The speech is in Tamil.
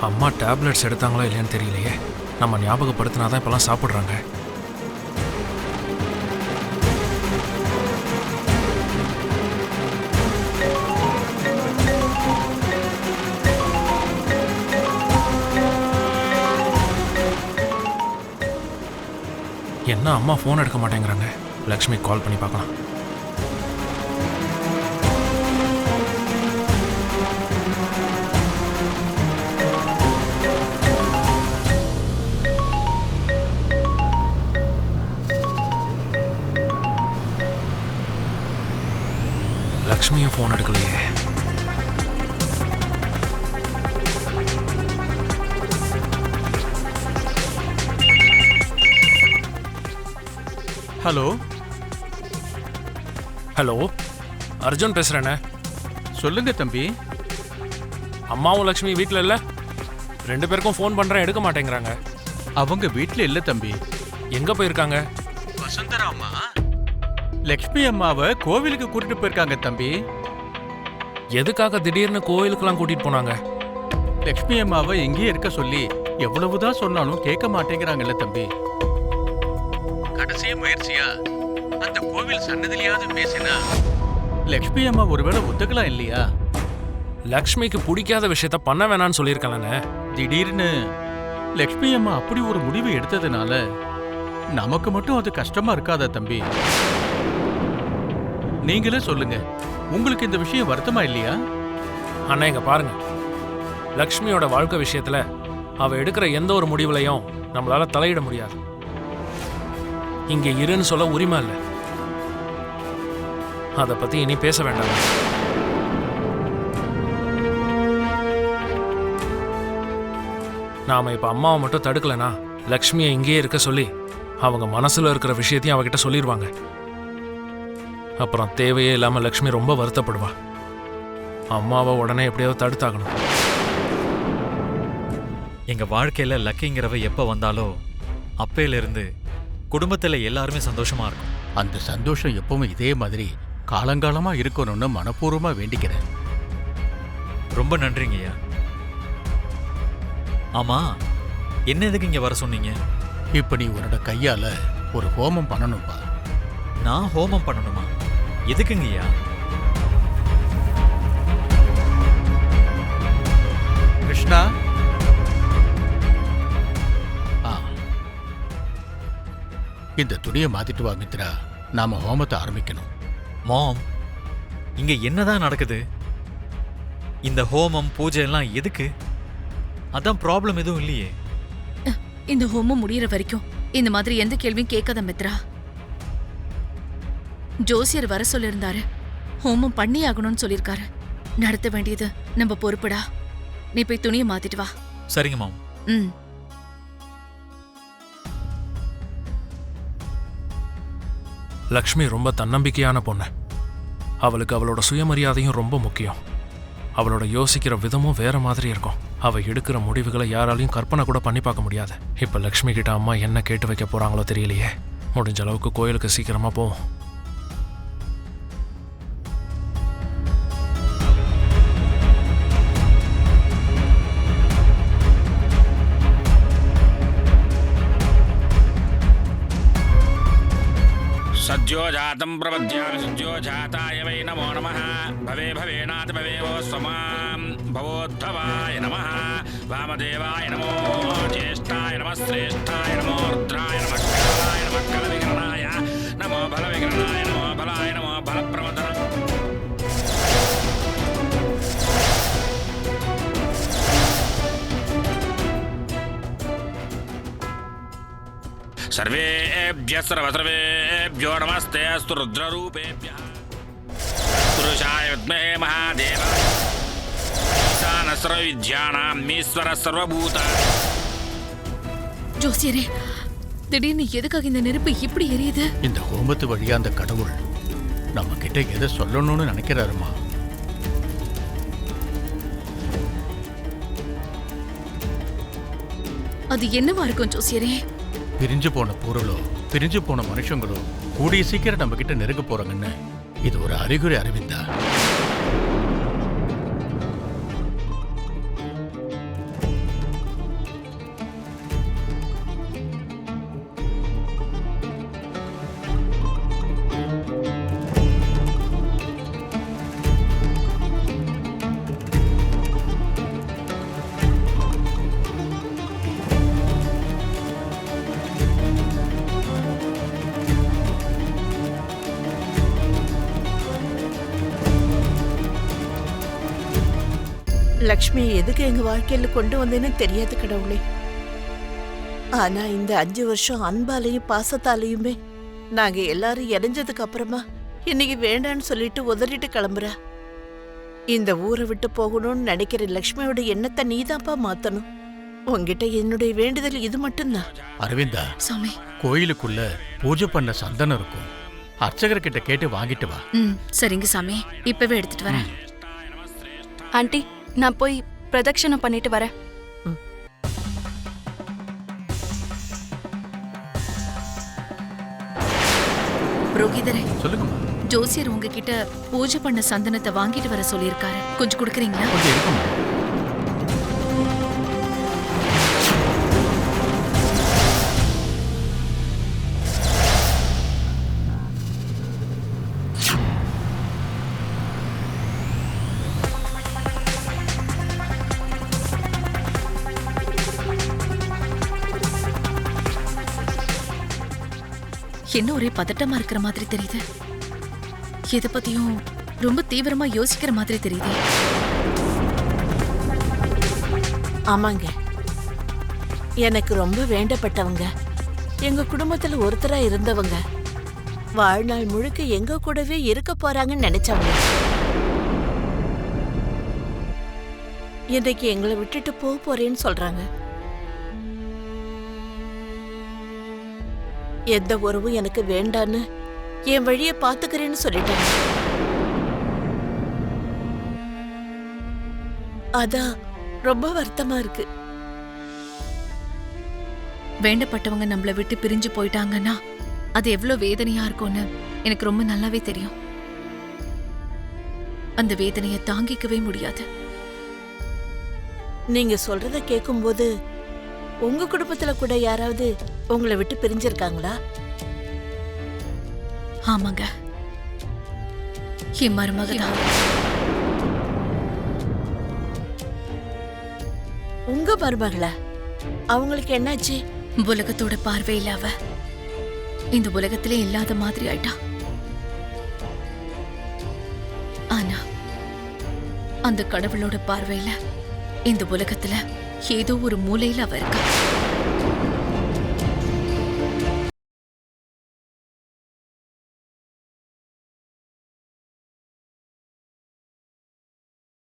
அம்மா டேப்லெட்ஸ் எடுத்தாங்களா இல்லையான்னு தெரியலையே. நம்ம ஞாபகப்படுத்தினா தான் இப்போலாம் சாப்பிட்றாங்க. என்ன அம்மா ஃபோன் எடுக்க மாட்டேங்கிறாங்க? லக்ஷ்மி கால் பண்ணி பார்க்கலாம். லக்ஷ்மியும் ஃபோன் எடுக்கலையே. ஹலோ ஹலோ, அர்ஜுன் பேசுகிறேண்ணே. சொல்லுங்க தம்பி. அம்மாவும் லக்ஷ்மி வீட்டில் இல்லை. 2 பேருக்கும் ஃபோன் பண்ணுறேன், எடுக்க மாட்டேங்கிறாங்க. அவங்க வீட்டில் இல்லை தம்பி. எங்கே போயிருக்காங்க? வசந்தராமா லக்ஷ்மி அம்மாவை கோவிலுக்கு கூட்டிட்டு போயிருக்காங்க தம்பி. எதுக்காக திடீர்னு கோயிலுக்கெல்லாம் கூட்டிகிட்டு போனாங்க? லக்ஷ்மி அம்மாவை எங்கேயே இருக்க சொல்லி எவ்வளவுதான் சொன்னாலும் கேட்க மாட்டேங்கிறாங்கல்ல தம்பி. கடைசி முயற்சியா அந்த கோவில் சன்னதிலையாவது பேசினா லக்ஷ்மி அம்மா ஒருவேளை ஒத்துக்கலாம் இல்லையா? லக்ஷ்மிக்கு பிடிக்காத விஷயத்த பண்ண வேணான்னு சொல்லியிருக்கலானே. திடீர்னு லக்ஷ்மி அம்மா அப்படி ஒரு முடிவு எடுத்ததுனால நமக்கு மட்டும் அது கஷ்டமா இருக்காதா தம்பி? நீங்களே சொல்லுங்க, உங்களுக்கு இந்த விஷயம் வருத்தமா இல்லையா? அண்ணா இங்க பாருங்க, லக்ஷ்மியோட வாழ்க்கை விஷயத்துல அவ எடுக்கிற எந்த ஒரு முடிவுலையும் நம்மளால தலையிட முடியாது. இங்க இருன்னு சொல்ல உரிமை இல்லை. அதை பத்தி இனி பேச வேண்டாம். நாம இப்ப அம்மாவை மட்டும் தடுக்கலனா லக்ஷ்மியை இங்கேயே இருக்க சொல்லி அவங்க மனசுல இருக்கிற விஷயத்தையும் அவகிட்ட சொல்லிடுவாங்க. அப்புறம் தேவையே இல்லாம லக்ஷ்மி ரொம்ப வருத்தப்படுவா. அம்மாவை உடனே எப்படியாவது தடுத்தாகணும். எங்க வாழ்க்கையில லக்கிங்கிறவ எப்ப வந்தாலோ அப்பையிலிருந்து குடும்பத்துல எல்லாருமே சந்தோஷமா இருக்கும். அந்த சந்தோஷம் எப்பவும் இதே மாதிரி காலங்காலமா இருக்கணும்னு மனப்பூர்வமா வேண்டிக்கிறேன். ரொம்ப நன்றிங்கய்யா. ஆமா, என்ன எதுக்கு இங்க வர சொன்னீங்க? இப்ப நீ உன்னோட கையால ஒரு ஹோமம் பண்ணணும்பா. நான் ஹோமம் பண்ணணுமா? எதுக்குங்கய்யா? கிருஷ்ணா, இந்த துணியை மாத்திட்டு வா மித்ரா. நாம ஹோமத்தை ஆரம்பிக்கணும். மாம், இங்க என்னதான் நடக்குது? இந்த ஹோமம் பூஜை எல்லாம் எதுக்கு? அதான் ப்ராப்ளம் எதுவும் இல்லையே. இந்த ஹோமம் முடியற வரைக்கும் இந்த மாதிரி எந்த கேள்வியும் கேட்காத மித்ரா. ஜோசியர் வர சொல்லிருந்தாரு, ஹோமம் பண்ணி ஆகணும்னு சொல்லிருக்காரு. நடத்த வேண்டியது நம்ம பொறுப்புடா. நீ போய் துணியை மாத்திட்டு வா. சரிங்க மாம். ம். லக்ஷ்மி ரொம்ப தன்னம்பிக்கையான பொண்ணு. அவளுக்கு அவளோட சுயமரியாதையும் ரொம்ப முக்கியம். அவளோட யோசிக்கிற விதமும் வேற மாதிரி இருக்கும். அவ எடுக்கிற முடிவுகளை யாராலையும் கற்பனை கூட பண்ணி பார்க்க முடியாது. இப்ப லக்ஷ்மி கிட்ட அம்மா என்ன கேட்டு வைக்க போறாங்களோ தெரியலையே. முடிஞ்ச அளவுக்கு கோயிலுக்கு சீக்கிரமா போவோம். सज्जोजातं प्रपद्यामि सज्जोजाताय वै नमो नमः भवे भवेनाथ भवेवो स्वमां भवोद्धवाय नमः वामदेवाय नमो ज्येष्ठाय नमः श्रेष्ठाय नमो रुद्राय नमः कालाय नमः कलविघ्नाय नमो बलविघ्नाय नमो बलाय नमो बलप्रमदन सर्वेभ्यः सर्वसर्वेभ्यो नमस्ते अस्तु रुद्ररूपेभ्यः पुरुषाय विद्महे महादेवाय ईशानः सर्वविद्यानाम् ईश्वरः सर्वभूतानां. ஜோசியரே, திடீர்னு எதுக்காக இந்த நெருப்பு இப்படி எரியுது? இந்த ஹோமத்து வழியா அந்த கடவுள் நம்ம கிட்ட எதை சொல்லணும்னு நினைக்கிறாருமா? அது என்னவா இருக்கும் ஜோசியரே? பிரிஞ்சு போன பொருளோ பிரிஞ்சு போன மனுஷங்களோ கூடிய சீக்கிரம் நம்ம கிட்ட நெருங்க போறாங்கன்னு இது ஒரு அறிகுறி. அரவிந்தா, லக்ஷ்மியை எதுக்கு எங்க வாழ்க்கையில கொண்டு வந்தேன்னு தெரியாது கடவுளே. ஆனா இந்த 5 வருஷம் அன்பாலையும் பாசத்தாலையுமே நாங்க எல்லாரும் இணைஞ்சதுக்கு அப்புறமா இன்னைக்கு வேண்டான்னு சொல்லிட்டு உதறிட்டு கிளம்புறா. இந்த ஊரை விட்டு போகணும்னு நினைக்கிற லக்ஷ்மியோட எண்ணத்தை நீதான்ப்பா மாத்தணும். உன்கிட்ட என்னுடைய வேண்டுதல் இது மட்டும்தான். அரவிந்தா, சாமி. கோயிலுக்குள்ள பூஜை பண்ண சந்தனம் இருக்கும், அர்ச்சகர்கிட்ட கேட்டு வாங்கிட்டு வா. சரிங்க சாமி, இப்பவே எடுத்துட்டு வரேன். ஆண்டி, நான் போய் பிரதட்சணம் பண்ணிட்டு வரேன். புரோகிதரே, சொல்லுங்கம்மா. ஜோசியர் உங்ககிட்ட பூஜை பண்ண சந்தனத்தை வாங்கிட்டு வர சொல்லியிருக்காரு. கொஞ்சம் கொடுக்குறீங்களா? கொஞ்சம் இருக்குமா? என்ன ஒரே பதட்டமா இருக்கிற மாதிரி தெரியுது. எதை பத்தியும் ரொம்ப தீவிரமா யோசிக்கிற மாதிரி தெரியுது. ஆமாங்க, எனக்கு ரொம்ப வேண்டப்பட்டவங்க, எங்க குடும்பத்துல ஒருத்தரா இருந்தவங்க, வாழ்நாள் முழுக்க எங்க கூடவே இருக்க போறாங்கன்னு நினைச்சவங்க இன்னைக்கு எங்களை விட்டுட்டு போறேன்னு சொல்றாங்க. எந்த உறவும் எனக்கு வேண்டான்னு என் வழியை பாத்துக்கிறேன்னு சொல்லிட்டாங்க. அதான் ரொம்ப வருத்தமா இருக்கு. வேண்டப்பட்டவங்க நம்மள விட்டு பிரிஞ்சு போயிட்டாங்கன்னா அது எவ்வளவு வேதனையா இருக்கும்னு எனக்கு ரொம்ப நல்லாவே தெரியும். அந்த வேதனையை தாங்கிக்கவே முடியாது. நீங்க சொல்றத கேட்கும்போது உங்க குடும்பத்துல கூட யாராவது உங்களை விட்டு பிரிஞ்சிருக்காங்களா? ஆமாங்க, என் மருமக தான். உங்க மருமகளா? அவங்களுக்கு என்னாச்சு? உலகத்தோட பார்வையில அவ இந்த உலகத்திலே இல்லாத மாதிரி ஆயிட்டா. ஆனா அந்த கடவுளோட பார்வையில இந்த உலகத்துல ஏதோ ஒரு மூலையில அவ இருக்கா.